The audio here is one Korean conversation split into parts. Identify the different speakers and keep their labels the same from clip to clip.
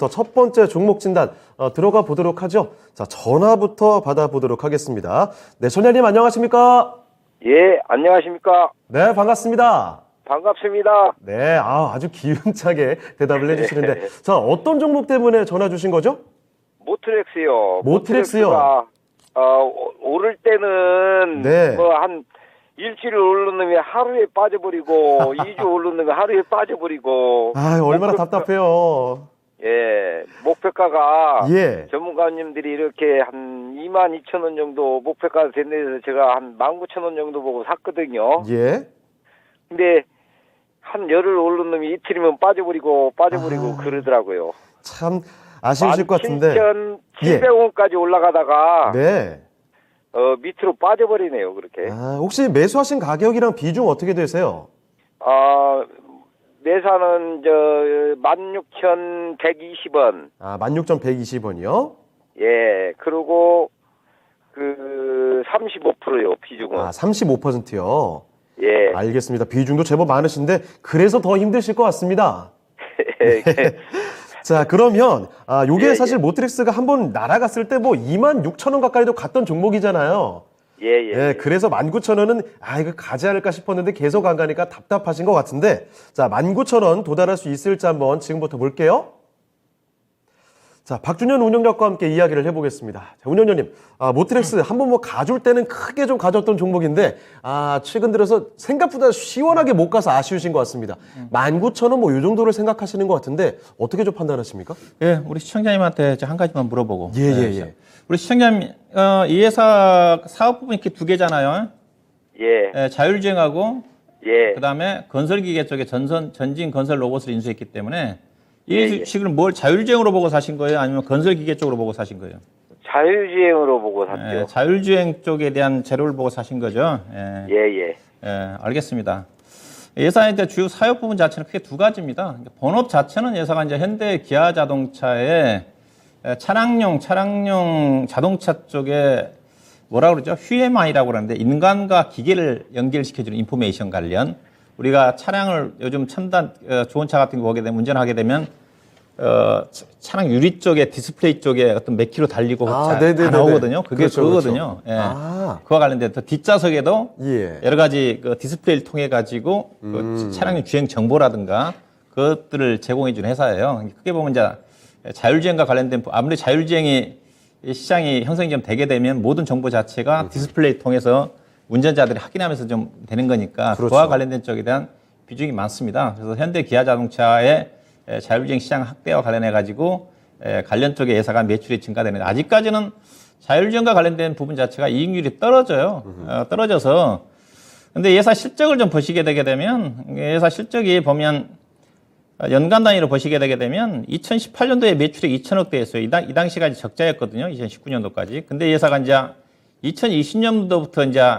Speaker 1: 첫 번째 종목 진단 들어가 보도록 하죠. 자, 전화부터 받아보도록 하겠습니다. 네, 전현님 안녕하십니까?
Speaker 2: 예, 안녕하십니까?
Speaker 1: 네, 반갑습니다.
Speaker 2: 반갑습니다.
Speaker 1: 네, 아주 기운차게 대답을 해주시는데, 자, 어떤 종목 때문에 전화 주신 거죠?
Speaker 2: 모트렉스요.
Speaker 1: 모트렉스요?
Speaker 2: 모트렉스가, 오를 때는
Speaker 1: 네.
Speaker 2: 뭐 한 일주일 오른 놈이 하루에 빠져버리고 2주 오른 놈이 하루에 빠져버리고.
Speaker 1: 얼마나 답답해요.
Speaker 2: 예, 목표가가
Speaker 1: 예.
Speaker 2: 전문가님들이 이렇게 한 22,000원 정도 목표가 된데 해서 제가 한 19,000원 정도 보고 샀거든요.
Speaker 1: 예.
Speaker 2: 근데 한 열흘 오른 놈이 이틀이면 빠져버리고 그러더라고요.
Speaker 1: 참 아쉬우실 것 같은데.
Speaker 2: 17,700원까지 올라가다가
Speaker 1: 네.
Speaker 2: 밑으로 빠져버리네요, 그렇게.
Speaker 1: 혹시 매수하신 가격이랑 비중 어떻게 되세요?
Speaker 2: 매사는 16,120원.
Speaker 1: 16,120원이요?
Speaker 2: 예, 그리고 35%요, 비중은.
Speaker 1: 35%요?
Speaker 2: 예.
Speaker 1: 알겠습니다. 비중도 제법 많으신데 그래서 더 힘드실 것 같습니다. 자, 그러면 요게 사실 모트렉스가 한번 날아갔을 때 뭐 26,000원 가까이도 갔던 종목이잖아요.
Speaker 2: 예.
Speaker 1: 그래서 19,000원은 이거 가지 않을까 싶었는데 계속 안 가니까 답답하신 것 같은데, 자, 19,000원 도달할 수 있을지 한번 지금부터 볼게요. 자, 박준현 운영자과 함께 이야기를 해보겠습니다. 자, 운영자님, 모트렉스 한번 뭐 가줄 때는 크게 좀 가졌던 종목인데, 최근 들어서 생각보다 시원하게 못 가서 아쉬우신 것 같습니다. 19,000원 뭐 이 정도를 생각하시는 것 같은데, 어떻게 좀 판단하십니까?
Speaker 3: 예, 우리 시청자님한테 한 가지만 물어보고.
Speaker 1: 예.
Speaker 3: 우리 시청자님, 이 회사 사업 부분이 이렇게 두 개잖아요.
Speaker 2: 예.
Speaker 3: 자율주행하고,
Speaker 2: 예.
Speaker 3: 그 다음에 건설기계 쪽에 전진 건설 로봇을 인수했기 때문에,
Speaker 2: 예.
Speaker 3: 지금 뭘 자율주행으로 보고 사신 거예요? 아니면 건설기계 쪽으로 보고 사신 거예요?
Speaker 2: 자율주행으로 보고 샀죠.
Speaker 3: 자율주행 쪽에 대한 재료를 보고 사신 거죠?
Speaker 2: 예.
Speaker 3: 알겠습니다. 예사의 주요 사업 부분 자체는 크게 두 가지입니다. 본업 자체는 예사가 이제 현대 기아 자동차의 차량용 자동차 쪽에 뭐라 그러죠? HMI라고 그러는데 인간과 기계를 연결시켜주는 인포메이션 관련. 우리가 차량을 요즘 첨단 좋은 차 같은 거 보게 되면 운전하게 되면 차량 유리 쪽에 디스플레이 쪽에 어떤 몇 킬로 달리고 다 나오거든요. 그게
Speaker 1: 그렇죠,
Speaker 3: 그거거든요.
Speaker 1: 그렇죠.
Speaker 3: 예. 그와 관련된 또 뒷좌석에도 여러 가지 디스플레이를 통해 가지고 차량의 주행 정보라든가 그것들을 제공해 주는 회사예요. 크게 보면 이제 자율주행과 관련된 아무리 자율주행이 시장이 형성이 좀 되게 되면 모든 정보 자체가 디스플레이 통해서 운전자들이 확인하면서 좀 되는 거니까
Speaker 1: 그렇죠.
Speaker 3: 그와 관련된 쪽에 대한 비중이 많습니다. 그래서 현대 기아 자동차의 자율주행 시장 확대와 관련해 가지고 관련 쪽에 예사가 매출이 증가되는 아직까지는 자율주행과 관련된 부분 자체가 이익률이 떨어져요. 떨어져서 근데 예사 실적을 좀 보시게 되게 되면 예사 실적이 보면 연간 단위로 보시게 되게 되면 2018년도에 매출이 2,000억대였어요. 이 당시까지 적자였거든요. 2019년도까지. 근데 예사가 이제 2020년도부터 이제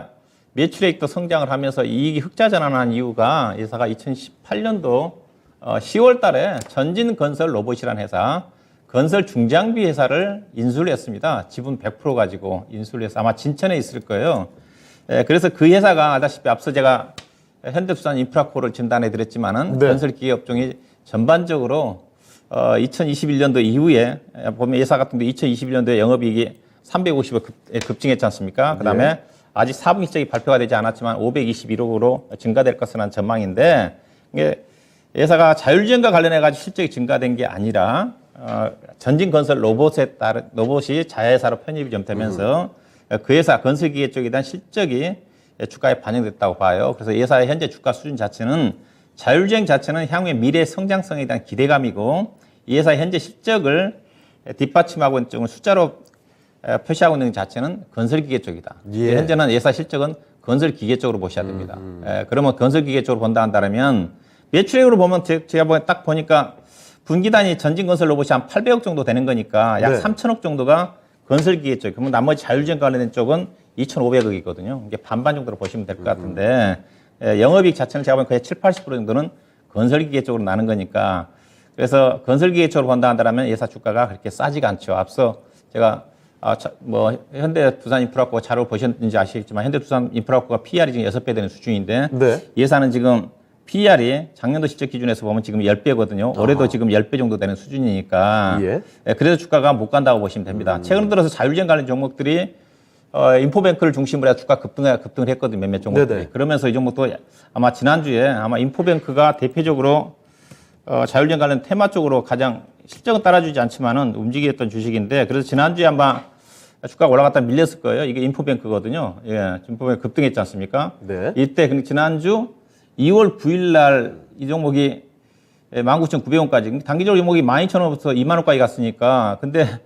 Speaker 3: 매출액도 성장을 하면서 이익이 흑자 전환한 이유가 예사가 2018년도 10월 달에 전진건설 로봇이라는 회사, 건설 중장비 회사를 인수를 했습니다. 지분 100% 가지고 인수를 해서 아마 진천에 있을 거예요. 그래서 그 회사가 아다시피 앞서 제가 현대투산 인프라코를 진단해 드렸지만은 건설기계 업종이 전반적으로 2021년도 이후에 보면 예사 같은 데 2021년도에 영업이익이 350억 급증했지 않습니까? 그다음에 아직 4분기 실적이 발표가 되지 않았지만 521억으로 증가될 것은 전망인데 이게 예사가 자율주행과 관련해 가지고 실적이 증가된 게 아니라 전진 건설 로봇이 자회사로 편입이 좀 되면서 그 회사 건설기계 쪽에 대한 실적이 주가에 반영됐다고 봐요. 그래서 예사의 현재 주가 수준 자체는 자율주행 자체는 향후의 미래 성장성에 대한 기대감이고 이 회사의 현재 실적을 뒷받침하고 있는 숫자로 표시하고 있는 자체는 건설기계 쪽이다. 현재는 예사 실적은 건설기계 쪽으로 보셔야 됩니다. 그러면 건설기계 쪽으로 본다 한다면 매출액으로 보면 제가 딱 보니까 분기 단위 전진건설 로봇이 한 800억 정도 되는 거니까 약 3천억 정도가 건설기계 쪽. 그러면 나머지 자율주행 관련된 쪽은 2,500억이거든요. 이게 반반 정도로 보시면 될 것 같은데 영업이익 자체는 제가 보면 거의 70~80% 정도는 건설기계 쪽으로 나는 거니까 그래서 건설기계 쪽으로 본다 한다면 예사 주가가 그렇게 싸지가 않죠. 앞서 제가 현대두산인프라코가 자료 보셨는지 아시겠지만 현대두산인프라코가 PR이 지금 6배 되는 수준인데 예사는 지금 PER이 작년도 실적 기준에서 보면 지금 10배거든요. 올해도 지금 10배 정도 되는 수준이니까.
Speaker 1: 예.
Speaker 3: 그래서 주가가 못 간다고 보시면 됩니다. 최근 들어서 자율주행 관련 종목들이 인포뱅크를 중심으로 해서 주가 급등을 했거든요. 몇몇 종목들이.
Speaker 1: 네네.
Speaker 3: 그러면서 이 종목도 아마 지난주에 아마 인포뱅크가 대표적으로 자율주행 관련 테마 쪽으로 가장 실적은 따라주지 않지만은 움직였던 주식인데 그래서 지난주에 아마 주가가 올라갔다 밀렸을 거예요. 이게 인포뱅크거든요. 예, 인포뱅크 급등했지 않습니까?
Speaker 1: 네.
Speaker 3: 이때 지난주 2월 9일 날 이 종목이 19,900원까지 단기적으로 이 종목이 12,000원부터 2만 원까지 갔으니까 근데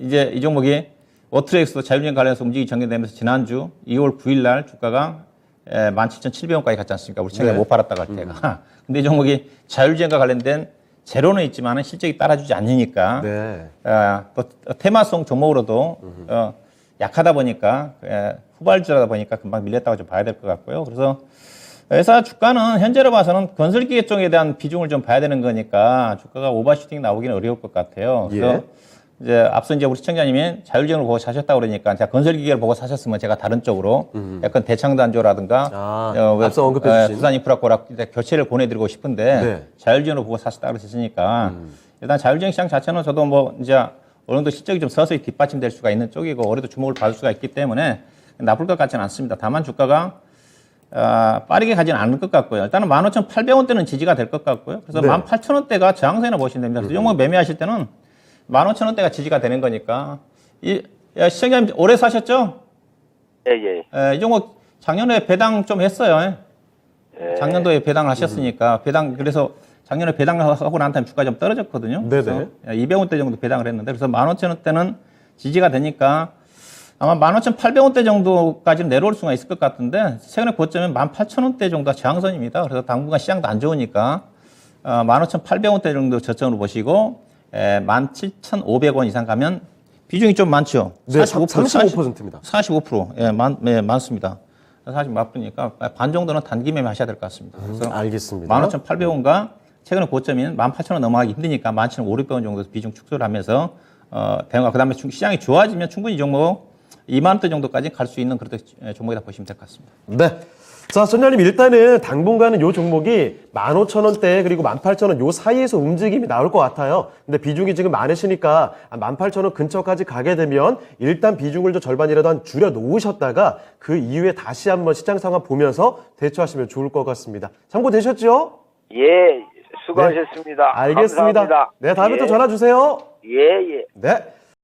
Speaker 3: 이제 이 종목이 워트렉스 자율주행 관련해서 움직이 전개되면서 지난주 2월 9일 날 주가가 17,700원까지 갔지 않습니까? 우리 최근에
Speaker 1: 네.
Speaker 3: 못 팔았다고 할 때가. 근데 이 종목이 자율주행과 관련된 제로는 있지만은 실적이 따라주지 않으니까
Speaker 1: 네.
Speaker 3: 또 테마성 종목으로도 약하다 보니까 후발주라다 보니까 금방 밀렸다고 좀 봐야 될 것 같고요. 그래서 회사 주가는 현재로 봐서는 건설기계 쪽에 대한 비중을 좀 봐야 되는 거니까 주가가 오버슈팅 나오기는 어려울 것 같아요. 그래서
Speaker 1: 예.
Speaker 3: 이제 앞서 이제 우리 시청자님이 자율주행을 보고 사셨다고 그러니까 제가 건설기계를 보고 사셨으면 제가 다른 쪽으로 약간 대창단조라든가
Speaker 1: 앞서 언급해 주신
Speaker 3: 부산인프라코락 교체를 보내드리고 싶은데
Speaker 1: 네.
Speaker 3: 자율주행을 보고 사셨다고 그러셨으니까 일단 자율주행 시장 자체는 저도 뭐 이제 어느 정도 실적이 좀 서서히 뒷받침될 수가 있는 쪽이고 올해도 주목을 받을 수가 있기 때문에 나쁠 것 같지는 않습니다. 다만 주가가 빠르게 가지는 않을 것 같고요. 일단은 15,800원대는 지지가 될 것 같고요. 그래서
Speaker 1: 네.
Speaker 3: 18,000원대가 저항선이라고 보시면 됩니다. 그래서 이 종목 매매하실 때는 15,000원대가 지지가 되는 거니까. 시청자님 올해 사셨죠?
Speaker 2: 예.
Speaker 3: 이 종목 작년에 배당 좀 했어요.
Speaker 2: 예.
Speaker 3: 작년도에 배당을 하셨으니까 그래서 작년에 배당을 하고 난 다음에 주가 좀 떨어졌거든요.
Speaker 1: 네네.
Speaker 3: 그래서 200원대 정도 배당을 했는데 그래서 15,000원대는 지지가 되니까 아마 15,800원대 정도까지는 내려올 수가 있을 것 같은데 최근에 고점은 18,000원대 정도가 저항선입니다. 그래서 당분간 시장도 안 좋으니까 15,800원대 정도 저점으로 보시고 17,500원 이상 가면 비중이 좀 많죠.
Speaker 1: 네, 35%입니다.
Speaker 3: 45%. 예, 많습니다. 사실 맞으니까 반 정도는 단기 매매 하셔야 될 것 같습니다. 그래서
Speaker 1: 알겠습니다.
Speaker 3: 15,800원과 최근에 고점인 18,000원 넘어가기 힘드니까 17,500원 정도 비중 축소를 하면서 대응과 그다음에 시장이 좋아지면 충분히 이 종목 2만 원대 정도까지 갈 수 있는 그런 종목이다 보시면 될 것 같습니다.
Speaker 1: 네. 자, 전장님 일단은 당분간은 요 종목이 15,000원대 그리고 18,000원 요 사이에서 움직임이 나올 것 같아요. 근데 비중이 지금 많으시니까 18,000원 근처까지 가게 되면 일단 비중을 좀 절반이라도 한 줄여 놓으셨다가 그 이후에 다시 한번 시장 상황 보면서 대처하시면 좋을 것 같습니다. 참고되셨죠?
Speaker 2: 예. 수고하셨습니다.
Speaker 1: 알겠습니다.
Speaker 2: 감사합니다.
Speaker 1: 네, 다음에
Speaker 2: 예.
Speaker 1: 또 전화 주세요.
Speaker 2: 예.
Speaker 1: 네.